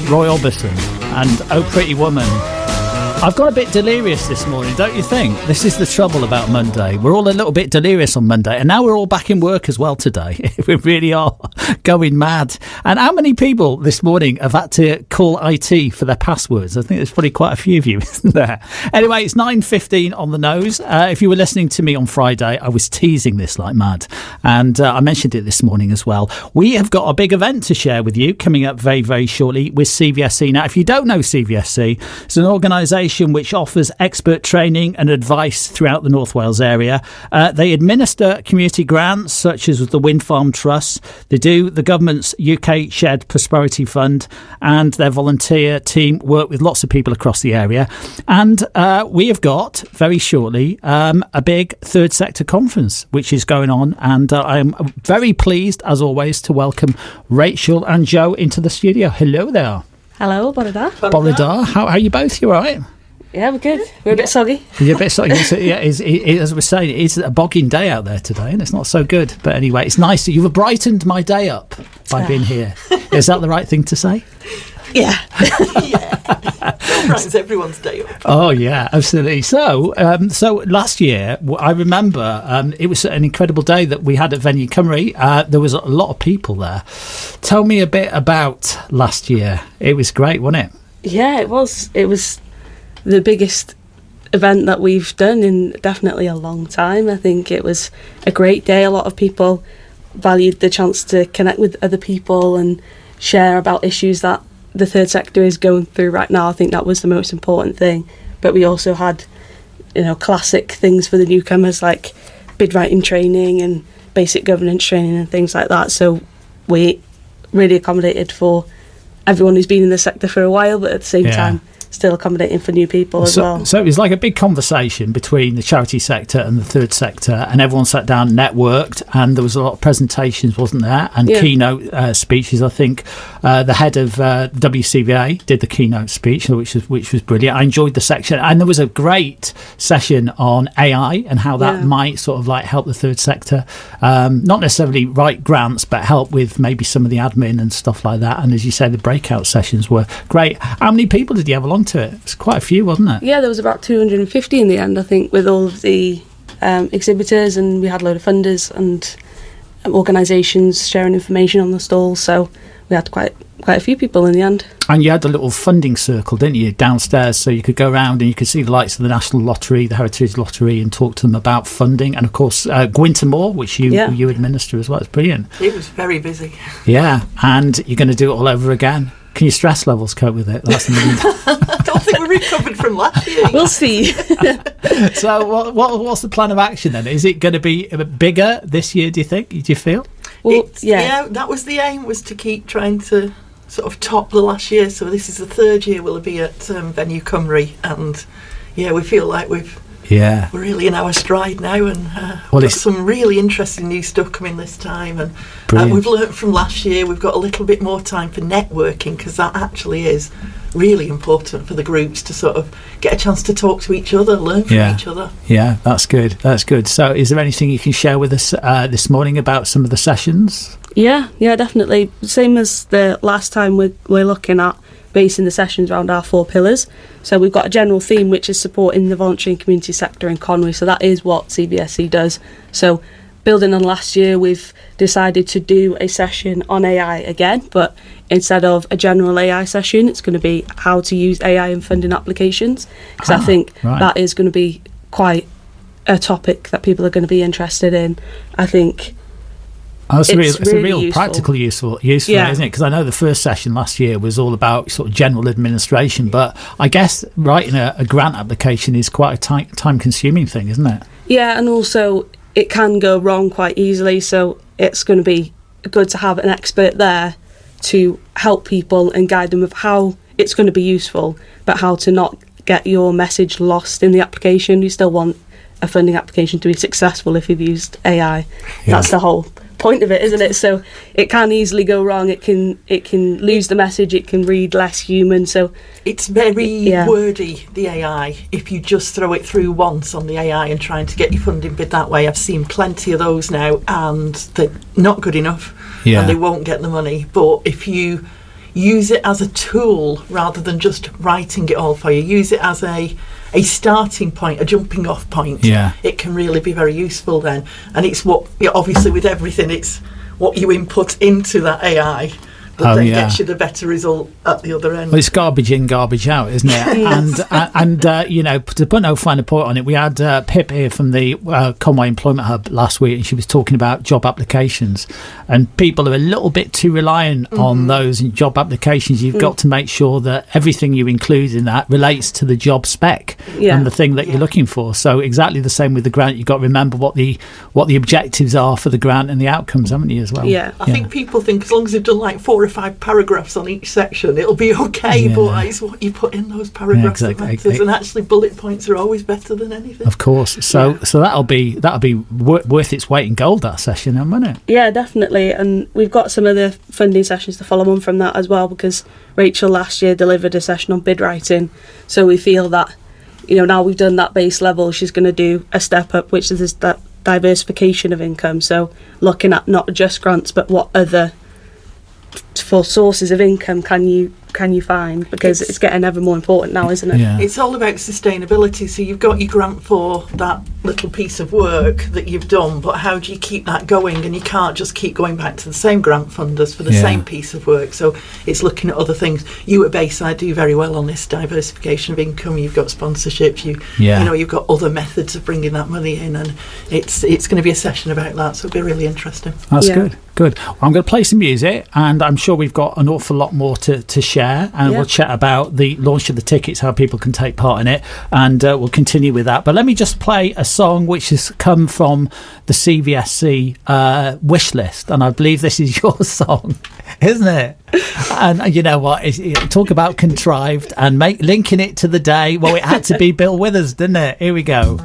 Roy Orbison and Oh Pretty Woman. I've got a bit delirious this morning, don't you think? This is the trouble about Monday. We're all a little bit delirious on Monday, and now we're all back in work as well today. We really are going mad. And how many people this morning have had to call IT for their passwords? I think there's probably quite a few of you, isn't there? Anyway, it's 9:15 on the nose. If you were listening to me on Friday, I was teasing this like mad, and I mentioned it this morning as well. We have got a big event to share with you coming up very, very shortly with CVSC. Now, if you don't know CVSC, it's an organisation which offers expert training and advice throughout the North Wales area. They administer community grants such as the Wind Farm Trust. They do the government's UK Shared Prosperity Fund, and their volunteer team work with lots of people across the area. And we have got very shortly a big third sector conference which is going on, and I'm very pleased as always to welcome Rachel and Joe into the studio. Hello there. Hello, bore da. Bore da. How are you both? You all right? Yeah, we're good. We're a bit soggy. You're a bit soggy. As we're saying, it's a bogging day out there today, and it's not so good. But anyway, it's nice that you've brightened my day up by being here. Is that the right thing to say? Yeah. Yeah. It brightens everyone's day up. Oh, yeah, absolutely. So last year, I remember it was an incredible day that we had at Venue Cymru. There was a lot of people there. Tell me a bit about last year. It was great, wasn't it? Yeah, it was. It was the biggest event that we've done in definitely a long time. I think it was a great day. A lot of people valued the chance to connect with other people and share about issues that the third sector is going through right now. I think that was the most important thing. But we also had, classic things for the newcomers like bid writing training and basic governance training and things like that. So we really accommodated for everyone who's been in the sector for a while, but at the same time still accommodating for new people as well. So it was like a big conversation between the charity sector and the third sector, and everyone sat down, networked, and there was a lot of presentations, wasn't there? And keynote speeches. I think the head of WCVA did the keynote speech, which was brilliant. I enjoyed the section, and there was a great session on AI and how that might sort of like help the third sector, not necessarily write grants, but help with maybe some of the admin and stuff like that. And as you said, the breakout sessions were great. How many people did you have along to it? It was quite a few, wasn't it? Yeah, there was about 250 in the end, I think, with all of the exhibitors, and we had a load of funders and organisations sharing information on the stalls, so we had quite a few people in the end. And you had a little funding circle, didn't you, downstairs, so you could go around and you could see the likes of the National Lottery, the Heritage Lottery, and talk to them about funding. And of course, Gwyntamore, which you administer as well. It's brilliant. It was very busy. Yeah, and you're going to do it all over again. Can your stress levels cope with it? That's I don't think we recovered from last year. We'll see. So what's the plan of action then? Is it going to be a bit bigger this year, do you think? Do you feel? Well, that was the aim, was to keep trying to sort of top the last year. So this is the third year we'll be at Venue Cymru, and we feel like we're really in our stride now, and got some really interesting new stuff coming this time, and we've learnt from last year. We've got a little bit more time for networking, because that actually is really important for the groups to sort of get a chance to talk to each other, learn from each other. Yeah, that's good. So is there anything you can share with us this morning about some of the sessions? Yeah, definitely. Same as the last time, we're looking at basing the sessions around our 4 pillars. So we've got a general theme, which is supporting the voluntary and community sector in Conwy. So that is what CVSC does. So building on last year, we've decided to do a session on AI again, but instead of a general AI session, it's going to be how to use AI in funding applications. Because I think that is going to be quite a topic that people are going to be interested in. I think it's a real useful. Practical useful, isn't it? Because I know the first session last year was all about sort of general administration, but I guess writing a grant application is quite a time-consuming thing, isn't it? Yeah, and also it can go wrong quite easily, so it's going to be good to have an expert there to help people and guide them with how it's going to be useful, but how to not get your message lost in the application. You still want a funding application to be successful if you've used AI. That's the whole point of it, isn't it? So it can easily go wrong. It can lose the message. It can read less human. So it's very wordy, the AI. If you just throw it through once on the AI and trying to get your funding bid that way, I've seen plenty of those now, and they're not good enough, and they won't get the money. But if you use it as a tool rather than just writing it all for you. Use it as a starting point, a jumping off point. Yeah. It can really be very useful then. And it's obviously with everything, it's what you input into that AI that then gets you the better result at the other end. Well, it's garbage in, garbage out, isn't it? and to put no finer point on it, we had Pip here from the Conway Employment Hub last week, and she was talking about job applications, and people are a little bit too reliant on those job applications. You've got to make sure that everything you include in that relates to the job spec and the thing that you're looking for. So exactly the same with the grant. You've got to remember what the objectives are for the grant and the outcomes, haven't you, as well? I think people think as long as they've done like 4 or 5 paragraphs on each section, it'll be okay, but it's what you put in those paragraphs that matters, and actually bullet points are always better than anything. Of course. So that'll be worth its weight in gold, that session, won't it? Yeah, definitely. And we've got some other funding sessions to follow on from that as well, because Rachel last year delivered a session on bid writing, so we feel that now we've done that base level, she's going to do a step up, which is that diversification of income, so looking at not just grants but what other for sources of income can you find, because it's getting ever more important now, isn't it? It's all about sustainability. So you've got your grant for that little piece of work that you've done, but how do you keep that going? And you can't just keep going back to the same grant funders for the same piece of work. So it's looking at other things. You at Bayside do very well on this diversification of income. You've got sponsorships, you've got other methods of bringing that money in, and it's going to be a session about that, so it'll be really interesting. That's good. I'm going to play some music, and I'm sure we've got an awful lot more to share, and we'll chat about the launch of the tickets, how people can take part in it, and we'll continue with that. But let me just play a song which has come from the CVSC wish list, and I believe this is your song, isn't it? And you know what, talk about contrived and linking it to the day. Well, it had to be Bill Withers, didn't it? Here we go.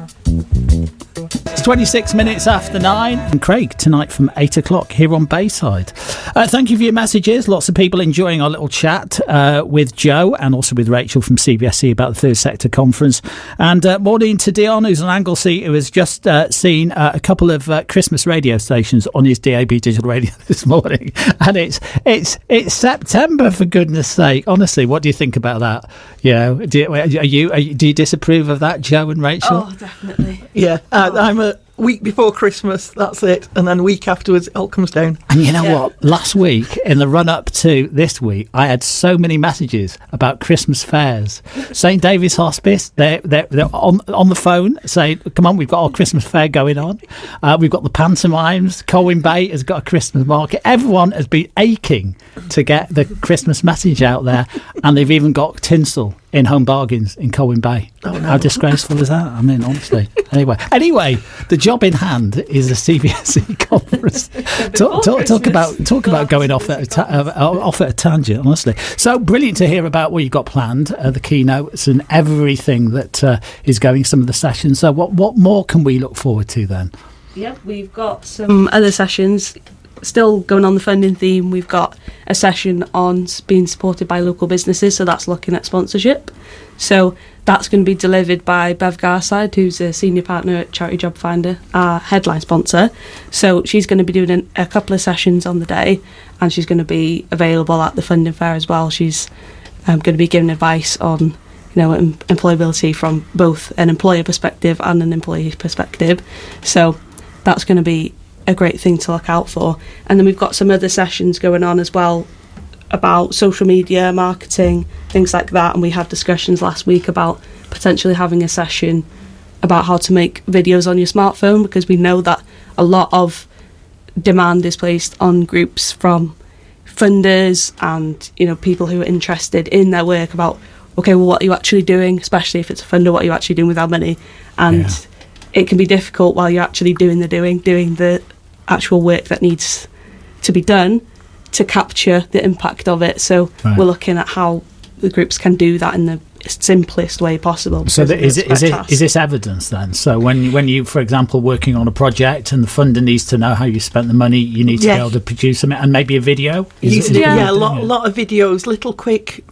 It's 26 minutes after 9, and Craig tonight from 8 o'clock here on Bayside. Thank you for your messages. Lots of people enjoying our little chat with Joe and also with Rachel from CVSC about the Third Sector Conference. And morning to Dion, who's an Anglesey, who has just seen a couple of Christmas radio stations on his DAB digital radio this morning. And it's September, for goodness sake. Honestly, what do you think about that? Do you disapprove of that, Joe and Rachel? Oh, definitely. Yeah, I'm a week before Christmas, that's it, and then week afterwards it all comes down. And you know what, last week in the run up to this week, I had so many messages about Christmas fairs. St David's Hospice, they're on the phone saying, come on, we've got our Christmas fair going on, we've got the pantomimes, Colwyn Bay has got a Christmas market. Everyone has been aching to get the Christmas message out there, and they've even got tinsel in Home Bargains in Colwyn Bay. Oh, no. How disgraceful is that? I mean, honestly. Anyway, the job in hand is a CVSC conference. talk about going off at a tangent, honestly. So brilliant to hear about what you've got planned, the keynotes and everything that is going, some of the sessions. So what more can we look forward to then? Yeah, we've got some other sessions still going on the funding theme. We've got a session on being supported by local businesses, so that's looking at sponsorship. So that's going to be delivered by Bev Garside, who's a senior partner at Charity Job Finder, our headline sponsor. So she's going to be doing a couple of sessions on the day, and she's going to be available at the funding fair as well. She's going to be giving advice on employability from both an employer perspective and an employee perspective. So that's going to be a great thing to look out for. And then we've got some other sessions going on as well about social media marketing, things like that, and we had discussions last week about potentially having a session about how to make videos on your smartphone, because we know that a lot of demand is placed on groups from funders and people who are interested in their work about, okay, well, what are you actually doing, especially if it's a funder, what are you actually doing with our money? And it can be difficult while you're actually doing the actual work that needs to be done to capture the impact of it. So we're looking at how the groups can do that in the simplest way possible. So is this evidence then? So when you, for example, working on a project and the funder needs to know how you spent the money, you need to be able to produce them and maybe a video? A lot of videos, little quick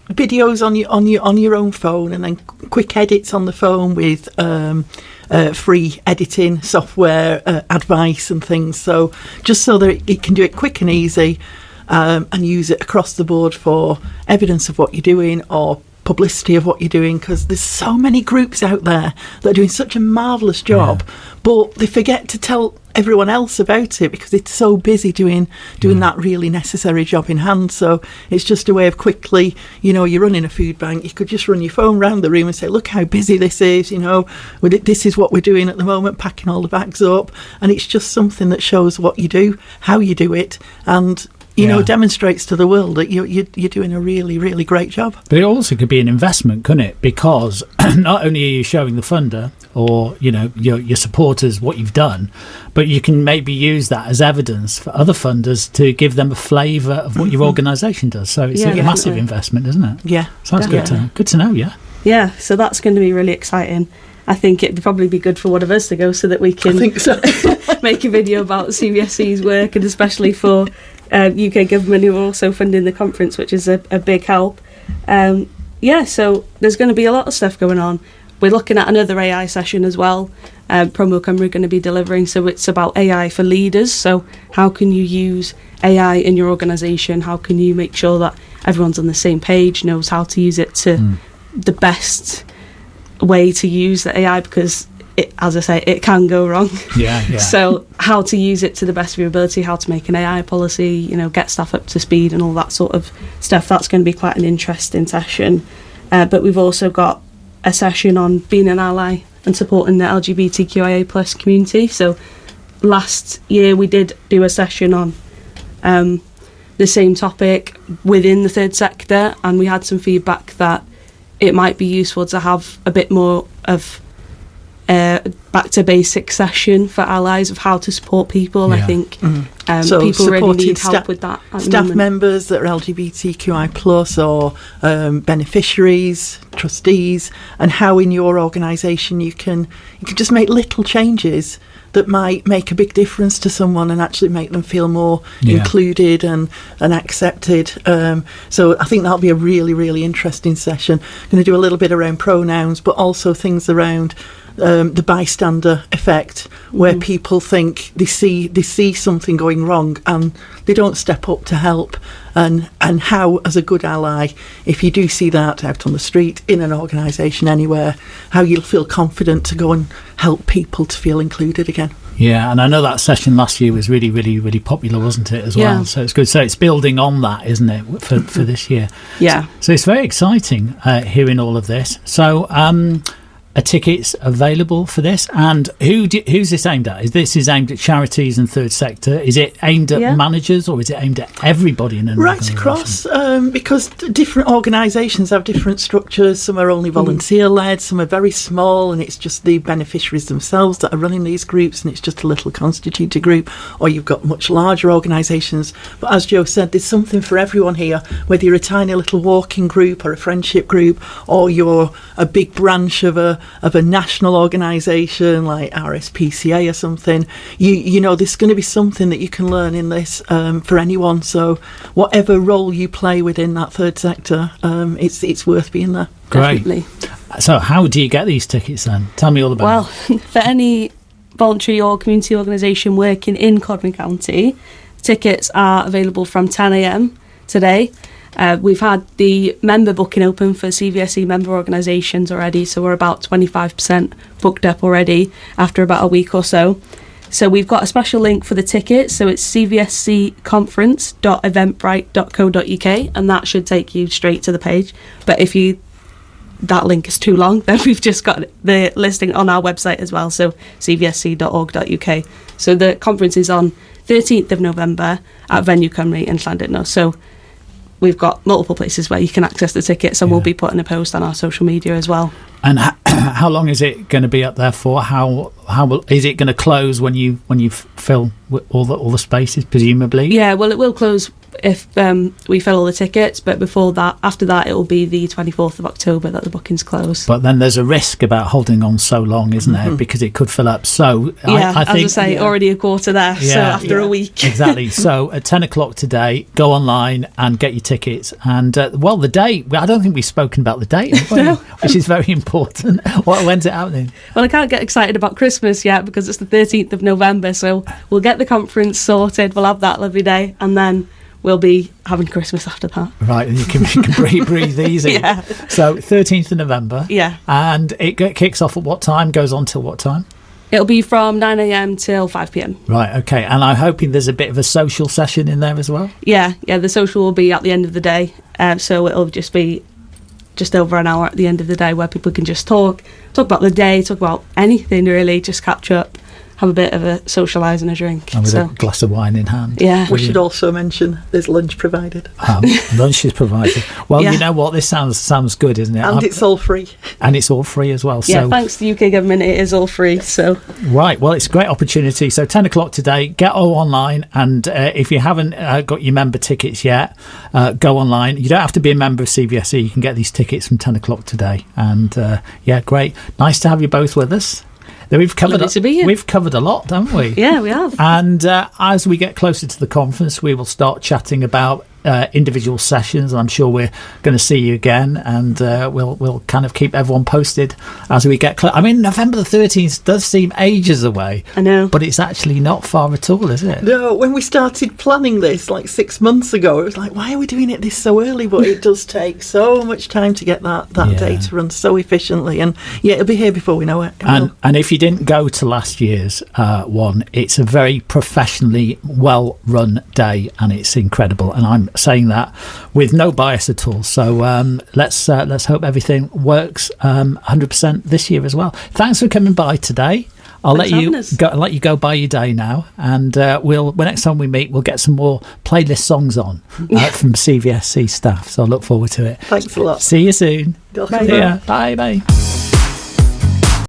videos on your own phone, and then quick edits on the phone with free editing software advice and things. So just so that it can do it quick and easy, and use it across the board for evidence of what you're doing or publicity of what you're doing, because there's so many groups out there that are doing such a marvellous job, but they forget to tell everyone else about it because it's so busy doing that really necessary job in hand. So it's just a way of quickly, you're running a food bank, you could just run your phone around the room and say, look how busy this is, this is what we're doing at the moment, packing all the bags up, and it's just something that shows what you do, how you do it, and demonstrates to the world that you're doing a really, really great job. But it also could be an investment, couldn't it? Because not only are you showing the funder or your supporters what you've done, but you can maybe use that as evidence for other funders to give them a flavour of what your organisation does. So it's a massive investment, isn't it? Yeah, sounds good to know. Yeah. So that's going to be really exciting. I think it'd probably be good for one of us to go so that we can make a video about CVSC's work, and especially for UK government who are also funding the conference, which is a big help. So there's going to be a lot of stuff going on. We're looking at another AI session as well. Promo Cymru are going to be delivering, so it's about AI for leaders. So how can you use AI in your organisation? How can you make sure that everyone's on the same page, knows how to use it to the best way to use the AI, because as I say, it can go wrong. So how to use it to the best of your ability, how to make an AI policy, get staff up to speed and all that sort of stuff. That's going to be quite an interesting session. But we've also got a session on being an ally and supporting the LGBTQIA plus community. So last year we did do a session on the same topic within the third sector, and we had some feedback that it might be useful to have a bit more of back to basic session for allies of how to support people. I think so people really need help with that. Staff members that are LGBTQI plus or beneficiaries, trustees, and how in your organisation you can just make little changes that might make a big difference to someone and actually make them feel more included and accepted. So I think that'll be a really, really interesting session. I'm going to do a little bit around pronouns, but also things around the bystander effect, where people think they see something going wrong and they don't step up to help, and how, as a good ally, if you do see that out on the street, in an organisation, anywhere, how you'll feel confident to go and help people to feel included again. Yeah, and I know that session last year was really, really, really popular, wasn't it, as well? So it's good. So it's building on that, isn't it, for this year? Yeah. So it's very exciting hearing all of this. So are tickets available for this? And who's this aimed at? Is aimed at charities and third sector? Is it aimed at managers, or is it aimed at everybody in an right across? Because different organisations have different structures. Some are only volunteer led, some are very small, and it's just the beneficiaries themselves that are running these groups, and it's just a little constituted group. Or you've got much larger organisations. But as Joe said, there's something for everyone here. Whether you're a tiny little walking group or a friendship group, or you're a big branch of a national organisation like RSPCA or something, there's going to be something that you can learn in this for anyone. So whatever role you play within that third sector, it's worth being there. Great. Definitely. So how do you get these tickets then? Tell me all about it. Well, for any voluntary or community organisation working in Codman County, tickets are available from 10 a.m. today. We've had the member booking open for CVSC member organisations already, so we're about 25% booked up already after about a week or so. So we've got a special link for the tickets, so it's cvscconference.eventbrite.co.uk, and that should take you straight to the page. But if that link is too long, then we've just got the listing on our website as well, so cvsc.org.uk. So the conference is on 13th of November at Venue Cymru in Llandudno. So we've got multiple places where you can access the tickets, and we'll be putting a post on our social media as well. And how long is it going to be up there for? How is it going to close when you fill all the spaces, presumably? Yeah, well, it will close if we fill all the tickets, but after that it will be the 24th of October that the bookings close. But then there's a risk about holding on so long, isn't there? Because it could fill up. So I think, as I say, already a quarter there, so after a week. Exactly. So at 10 o'clock today, go online and get your tickets. And the date, I don't think we've spoken about the date, No. Which is very important. When's it happening? Well, I can't get excited about Christmas yet because it's the 13th of November, so we'll get the conference sorted, we'll have that lovely day, and then we'll be having Christmas after that. Right, and you can breathe easy. Yeah. So 13th of November. Yeah. And it kicks off at what time? Goes on till what time? It'll be from 9 a.m. till 5 p.m. Right, okay. And I'm hoping there's a bit of a social session in there as well? Yeah, the social will be at the end of the day. So it'll just be just over an hour at the end of the day where people can just talk about the day, talk about anything really, just catch up, have a bit of a socialise and a drink. And with a glass of wine in hand. Yeah. We should also mention there's lunch provided. Lunch is provided. Well, Yeah. you know what? This sounds good, isn't it? And it's all free. And it's all free as well. Yeah, So, thanks to the UK government, it is all free. So right, well, it's a great opportunity. So 10 o'clock today, get online. And if you haven't got your member tickets yet, go online. You don't have to be a member of CVSC. You can get these tickets from 10 o'clock today. And yeah, great. Nice to have you both with us. We've covered a lot, haven't we? Yeah, we have. And as we get closer to the conference, we will start chatting about individual sessions. I'm sure we're going to see you again, and we'll kind of keep everyone posted as we get close. I mean, November the 13th does seem ages away. I know. But it's actually not far at all, is it? No, when we started planning this like 6 months ago, it was like, why are we doing it this so early? But it does take so much time to get that day to run so efficiently. And yeah, it'll be here before we know it. And if you didn't go to last year's one, it's a very professionally well-run day, and it's incredible. And I'm saying that with no bias at all. So let's hope everything works 100% this year as well. Thanks for coming by today. I'll let you go by your day now, and we'll next time we meet, we'll get some more playlist songs on from CVSC staff. So I look forward to it. Thanks a lot. See you soon. Bye. Bye.